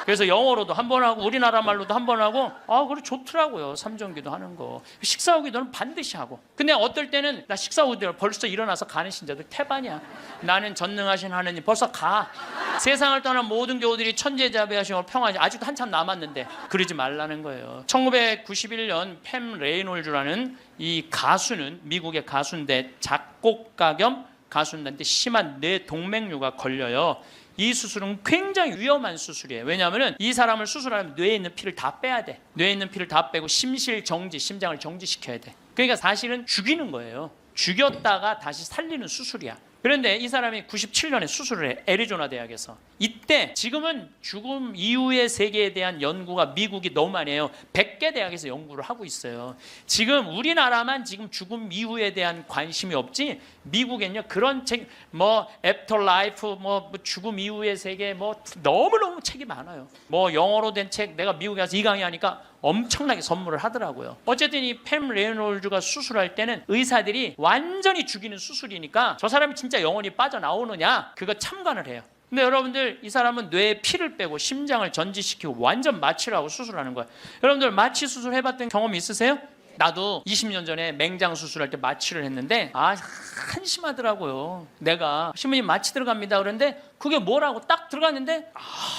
그래서 영어로도 한 번 하고 우리나라 말로도 한 번 하고 그래 좋더라고요. 3종 기도 하는 거. 식사 후 기도는 반드시 하고. 근데 어떨 때는 나 식사 후 기도 벌써 일어나서 가는 신자들 태반이야. 나는 전능하신 하느님 벌써 가. 세상을 떠난 모든 교우들이 천재자비하시고 평안히 아직도 한참 남았는데 그러지 말라는 거예요. 1991년 팸 레이놀즈라는 이 가수는 미국의 가수인데 작곡가 겸 가수인데 심한 뇌 동맥류가 걸려요. 이 수술은 굉장히 위험한 수술이에요. 왜냐하면 이 사람을 수술하면 뇌에 있는 피를 다 빼야 돼. 뇌에 있는 피를 다 빼고 심실 정지, 심장을 정지시켜야 돼. 그러니까 사실은 죽이는 거예요. 죽였다가 다시 살리는 수술이야. 그런데 이 사람이 97년에 수술을 해. 애리조나 대학에서. 이때 지금은 죽음 이후의 세계에 대한 연구가 미국이 너무 많이 해요. 100개 대학에서 연구를 하고 있어요. 지금 우리나라만 지금 죽음 이후에 대한 관심이 없지, 미국엔요 그런 책, 뭐 애프터 라이프, 뭐 죽음 이후의 세계, 뭐 너무너무 책이 많아요. 뭐 영어로 된 책 내가 미국에 가서 이 강의하니까 엄청나게 선물을 하더라고요. 어쨌든 이 팸 레이놀즈가 수술할 때는 의사들이 완전히 죽이는 수술이니까 저 사람이 진짜 영혼이 빠져나오느냐 그거 참관을 해요. 근데 여러분들 이 사람은 뇌에 피를 빼고 심장을 전지시키고 완전 마취를 하고 수술하는 거예요. 여러분들 마취 수술 해봤던 경험 있으세요? 나도 20년 전에 맹장 수술할 때 마취를 했는데 한심하더라고요. 내가 신부님 마취 들어갑니다 그런데 그게 뭐라고 딱 들어갔는데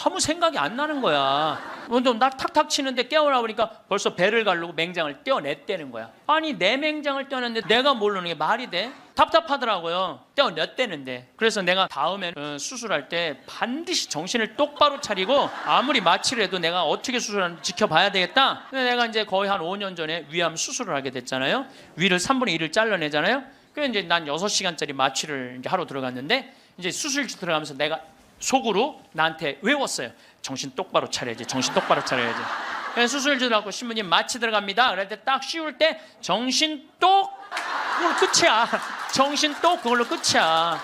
아무 생각이 안 나는 거야. 먼저 나 탁탁 치는데 깨어나 보니까 벌써 배를 가르고 맹장을 떼어냈다는 거야. 아니 내 맹장을 떼어냈는데 내가 모르는 게 말이 돼? 답답하더라고요. 떼어냈다는데. 그래서 내가 다음에 수술할 때 반드시 정신을 똑바로 차리고 아무리 마취를 해도 내가 어떻게 수술하는지 지켜봐야 되겠다. 근데 내가 이제 거의 한 5년 전에 위암 수술을 하게 됐잖아요. 위를 3분의 1을 잘라내잖아요. 그래서 이제 난 6시간짜리 마취를 이제 하러 들어갔는데 이제 수술실 들어가면서 내가 속으로 나한테 외웠어요. 정신 똑바로 차려야지. 정신 똑바로 차려야지. 수술실 들어가고 신부님 마취 들어갑니다. 그럴 때 딱 씌울 때 정신 똑 그걸로 끝이야. 정신 똑 그걸로 끝이야.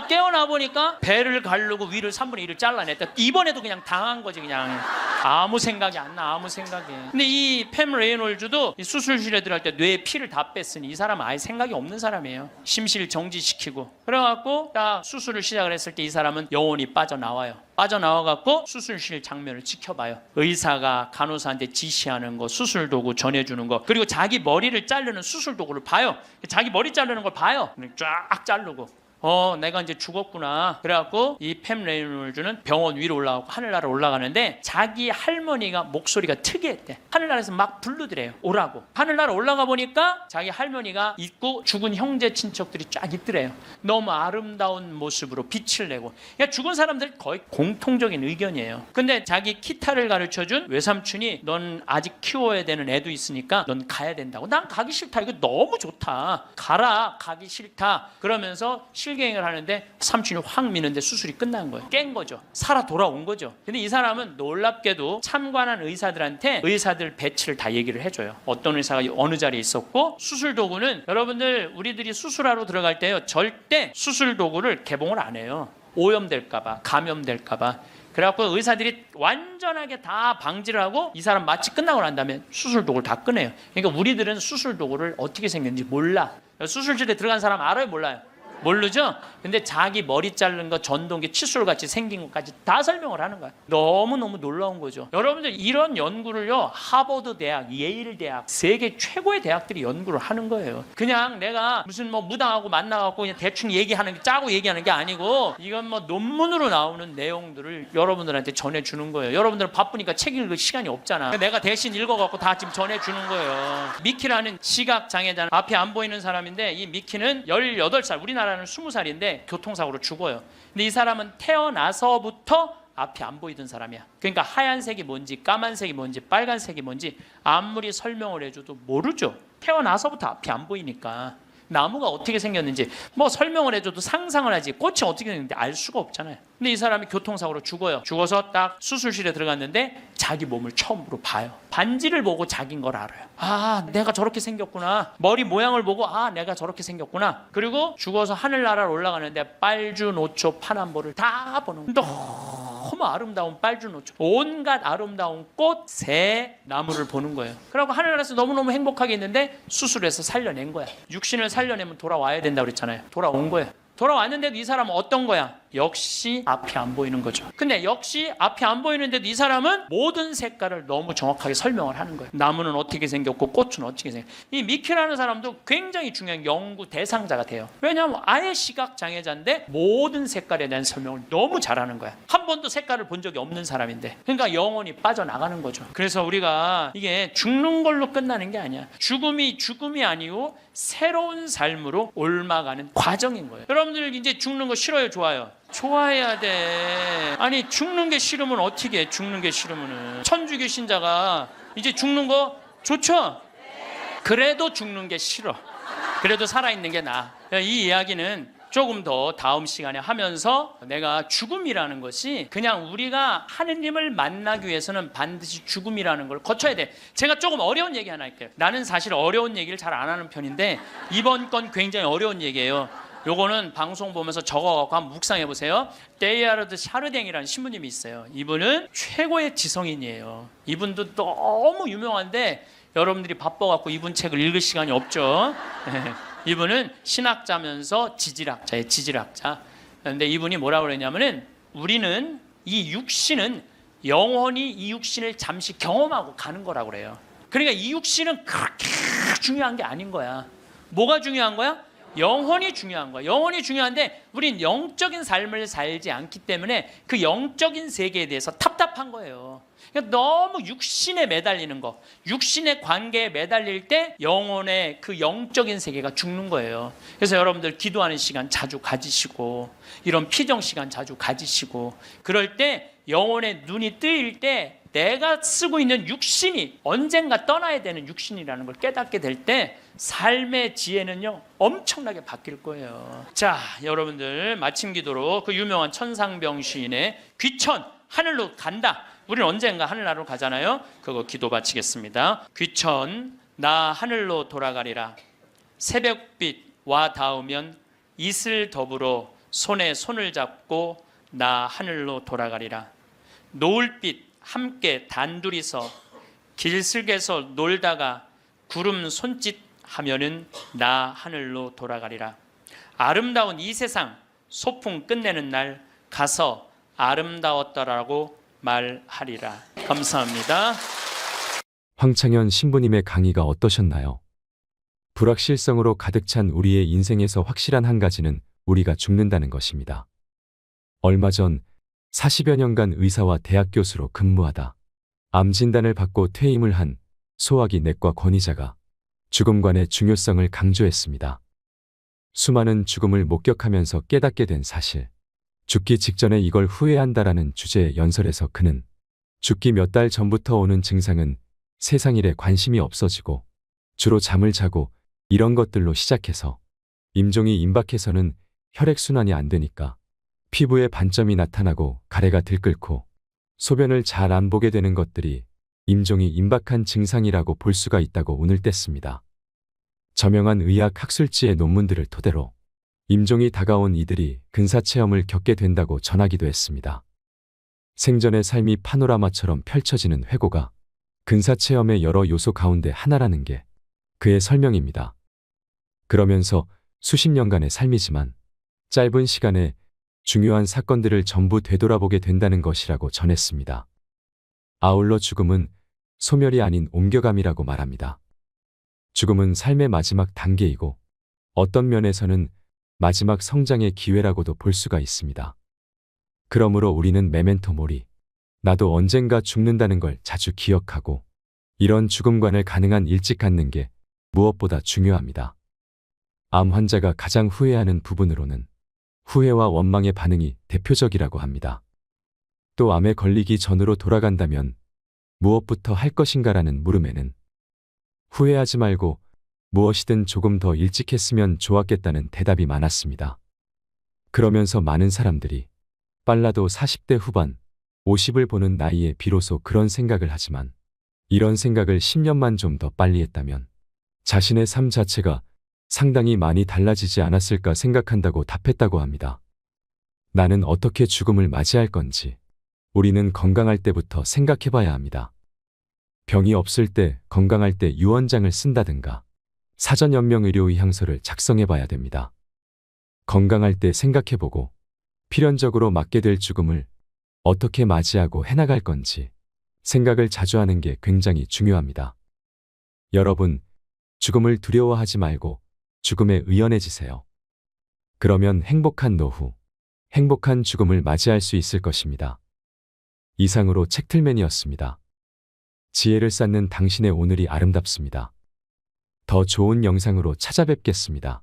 깨어나 보니까 배를 가르고 위를 3분의 1을 잘라냈다. 이번에도 그냥 당한 거지. 그냥 아무 생각이 안 나. 아무 생각이. 근데 이 팸 레이놀즈도 이 수술실에 들어갈 때 뇌에 피를 다 뺐으니 이 사람은 아예 생각이 없는 사람이에요. 심실 정지시키고 그래갖고 딱 수술을 시작을 했을 때 이 사람은 영혼이 빠져나와요. 빠져나와갖고 수술실 장면을 지켜봐요. 의사가 간호사한테 지시하는 거, 수술 도구 전해주는 거, 그리고 자기 머리를 자르는 수술 도구를 봐요. 자기 머리 자르는 걸 봐요. 쫙 자르고 내가 이제 죽었구나. 그래갖고 이 팸 레이놀즈는 병원 위로 올라가고 하늘나라 올라가는데 자기 할머니가 목소리가 특이했대. 하늘나라에서 막 부르더래요. 오라고. 하늘나라 올라가 보니까 자기 할머니가 있고 죽은 형제 친척들이 쫙 있더래요. 너무 아름다운 모습으로 빛을 내고. 그러니까 죽은 사람들 거의 공통적인 의견이에요. 근데 자기 기타를 가르쳐준 외삼촌이 넌 아직 키워야 되는 애도 있으니까 넌 가야 된다고. 난 가기 싫다. 이거 너무 좋다. 가라. 가기 싫다. 그러면서 실갱을 하는데 삼촌이 확 미는데 수술이 끝난 거예요. 깬 거죠. 살아 돌아온 거죠. 근데 이 사람은 놀랍게도 참관한 의사들한테 의사들 배치를 다 얘기를 해줘요. 어떤 의사가 어느 자리에 있었고, 수술 도구는 여러분들 우리들이 수술하러 들어갈 때요 절대 수술 도구를 개봉을 안 해요. 오염될까봐, 감염될까봐. 그래갖고 의사들이 완전하게 다 방지를 하고 이 사람 마취 끝나고 난 다음에 수술 도구를 다 꺼내요. 그러니까 우리들은 수술 도구를 어떻게 생겼는지 몰라. 수술실에 들어간 사람 알아요? 몰라요? 모르죠? 근데 자기 머리 자른 거 전동기 칫솔같이 생긴 것까지 다 설명을 하는 거야. 너무너무 놀라운 거죠. 여러분들 이런 연구를요 하버드 대학, 예일 대학, 세계 최고의 대학들이 연구를 하는 거예요. 그냥 내가 무슨 뭐 무당하고 만나갖고 그냥 대충 얘기하는 게, 짜고 얘기하는 게 아니고 이건 뭐 논문으로 나오는 내용들을 여러분들한테 전해주는 거예요. 여러분들은 바쁘니까 책 읽을 시간이 없잖아. 내가 대신 읽어갖고 다 지금 전해주는 거예요. 미키라는 시각장애자, 앞이 안 보이는 사람인데 이 미키는 18살, 우리나라는 20살인데 교통사고로 죽어요. 근데 이 사람은 태어나서부터 앞이 안 보이던 사람이야. 그러니까 하얀색이 뭔지 까만색이 뭔지 빨간색이 뭔지 아무리 설명을 해줘도 모르죠. 태어나서부터 앞이 안 보이니까. 나무가 어떻게 생겼는지 뭐 설명을 해줘도 상상을 하지 꽃이 어떻게 생겼는지 알 수가 없잖아요. 근데 이 사람이 교통사고로 죽어요. 죽어서 딱 수술실에 들어갔는데 자기 몸을 처음으로 봐요. 반지를 보고 자기인 걸 알아요. 아, 내가 저렇게 생겼구나. 머리 모양을 보고 아, 내가 저렇게 생겼구나. 그리고 죽어서 하늘나라로 올라가는데 빨주노초 파남보를 다 보는 거예요. 너무 아름다운 빨주노초, 온갖 아름다운 꽃, 새, 나무를 보는 거예요. 그리고 하늘나라에서 너무너무 행복하게 있는데 수술해서 살려낸 거야. 육신을 살려내면 돌아와야 된다고 그랬잖아요. 돌아온 거예요. 돌아왔는데도 이 사람은 어떤 거야? 역시 앞이 안 보이는 거죠. 근데 역시 앞이 안 보이는데도 이 사람은 모든 색깔을 너무 정확하게 설명을 하는 거예요. 나무는 어떻게 생겼고 꽃은 어떻게 생겼고. 이 미키라는 사람도 굉장히 중요한 연구 대상자가 돼요. 왜냐하면 아예 시각장애자인데 모든 색깔에 대한 설명을 너무 잘하는 거야. 한 번도 색깔을 본 적이 없는 사람인데. 그러니까 영혼이 빠져나가는 거죠. 그래서 우리가 이게 죽는 걸로 끝나는 게 아니야. 죽음이 아니고 새로운 삶으로 옮아가는 과정인 거예요. 여러분들 이제 죽는 거 싫어요, 좋아요? 좋아해야 돼. 아니 죽는 게 싫으면 어떻게 해? 죽는 게 싫으면은 천주교 신자가 이제 죽는 거 좋죠? 그래도 죽는 게 싫어. 그래도 살아있는 게 나아. 이 이야기는 조금 더 다음 시간에 하면서 내가 죽음이라는 것이 그냥 우리가 하느님을 만나기 위해서는 반드시 죽음이라는 걸 거쳐야 돼. 제가 조금 어려운 얘기 하나 할게요. 나는 사실 어려운 얘기를 잘 안 하는 편인데 이번 건 굉장히 어려운 얘기예요. 요거는 방송 보면서 적어갖고 한번 묵상해 보세요. 데이아르드 샤르댕이라는 신부님이 있어요. 이분은 최고의 지성인이에요. 이분도 너무 유명한데 여러분들이 바빠갖고 이분 책을 읽을 시간이 없죠. 이분은 신학자면서 지질학자예요. 지질학자. 그런데 이분이 뭐라고 그랬냐면은 우리는 이 육신은 영혼이 이 육신을 잠시 경험하고 가는 거라고 그래요. 그러니까 이 육신은 그렇게 중요한 게 아닌 거야. 뭐가 중요한 거야? 영혼이 중요한 거야. 영혼이 중요한데 우린 영적인 삶을 살지 않기 때문에 그 영적인 세계에 대해서 답답한 거예요. 그러니까 너무 육신에 매달리는 거, 육신의 관계에 매달릴 때 영혼의 그 영적인 세계가 죽는 거예요. 그래서 여러분들 기도하는 시간 자주 가지시고 이런 피정 시간 자주 가지시고 그럴 때 영혼의 눈이 뜨일 때 내가 쓰고 있는 육신이 언젠가 떠나야 되는 육신이라는 걸 깨닫게 될 때 삶의 지혜는요 엄청나게 바뀔 거예요. 자, 여러분들 마침 기도로 그 유명한 천상병 시인의 귀천 하늘로 간다. 우리는 언젠가 하늘나라로 가잖아요. 그거 기도 바치겠습니다. 귀천 나 하늘로 돌아가리라. 새벽빛 와 닿으면 이슬 더불어 손에 손을 잡고 나 하늘로 돌아가리라. 노을빛 함께 단둘이서 길슬개서 놀다가 구름 손짓 하면은 나 하늘로 돌아가리라. 아름다운 이 세상 소풍 끝내는 날 가서 아름다웠더라고 말하리라. 감사합니다. 황창현 신부님의 강의가 어떠셨나요? 불확실성으로 가득 찬 우리의 인생에서 확실한 한 가지는 우리가 죽는다는 것입니다. 얼마 전 40여 년간 의사와 대학 교수로 근무하다 암 진단을 받고 퇴임을 한 소화기 내과 권위자가 죽음관의 중요성을 강조했습니다. 수많은 죽음을 목격하면서 깨닫게 된 사실, 죽기 직전에 이걸 후회한다라는 주제의 연설에서 그는 죽기 몇 달 전부터 오는 증상은 세상 일에 관심이 없어지고 주로 잠을 자고 이런 것들로 시작해서 임종이 임박해서는 혈액순환이 안 되니까 피부에 반점이 나타나고 가래가 들끓고 소변을 잘 안 보게 되는 것들이 임종이 임박한 증상이라고 볼 수가 있다고 운을 뗐습니다. 저명한 의학 학술지의 논문들을 토대로 임종이 다가온 이들이 근사체험을 겪게 된다고 전하기도 했습니다. 생전의 삶이 파노라마처럼 펼쳐지는 회고가 근사체험의 여러 요소 가운데 하나라는 게 그의 설명입니다. 그러면서 수십 년간의 삶이지만 짧은 시간에 중요한 사건들을 전부 되돌아보게 된다는 것이라고 전했습니다. 아울러 죽음은 소멸이 아닌 옮겨감이라고 말합니다. 죽음은 삶의 마지막 단계이고 어떤 면에서는 마지막 성장의 기회라고도 볼 수가 있습니다. 그러므로 우리는 메멘토 모리, 나도 언젠가 죽는다는 걸 자주 기억하고 이런 죽음관을 가능한 일찍 갖는 게 무엇보다 중요합니다. 암 환자가 가장 후회하는 부분으로는 후회와 원망의 반응이 대표적이라고 합니다. 또 암에 걸리기 전으로 돌아간다면 무엇부터 할 것인가라는 물음에는 후회하지 말고 무엇이든 조금 더 일찍 했으면 좋았겠다는 대답이 많았습니다. 그러면서 많은 사람들이 빨라도 40대 후반, 50을 보는 나이에 비로소 그런 생각을 하지만 이런 생각을 10년만 좀 더 빨리 했다면 자신의 삶 자체가 상당히 많이 달라지지 않았을까 생각한다고 답했다고 합니다. 나는 어떻게 죽음을 맞이할 건지 우리는 건강할 때부터 생각해봐야 합니다. 병이 없을 때, 건강할 때 유언장을 쓴다든가 사전연명의료의향서를 작성해봐야 됩니다. 건강할 때 생각해보고 필연적으로 맞게 될 죽음을 어떻게 맞이하고 해나갈 건지 생각을 자주 하는 게 굉장히 중요합니다. 여러분, 죽음을 두려워하지 말고 죽음에 의연해지세요. 그러면 행복한 노후, 행복한 죽음을 맞이할 수 있을 것입니다. 이상으로 책틀맨이었습니다. 지혜를 쌓는 당신의 오늘이 아름답습니다. 더 좋은 영상으로 찾아뵙겠습니다.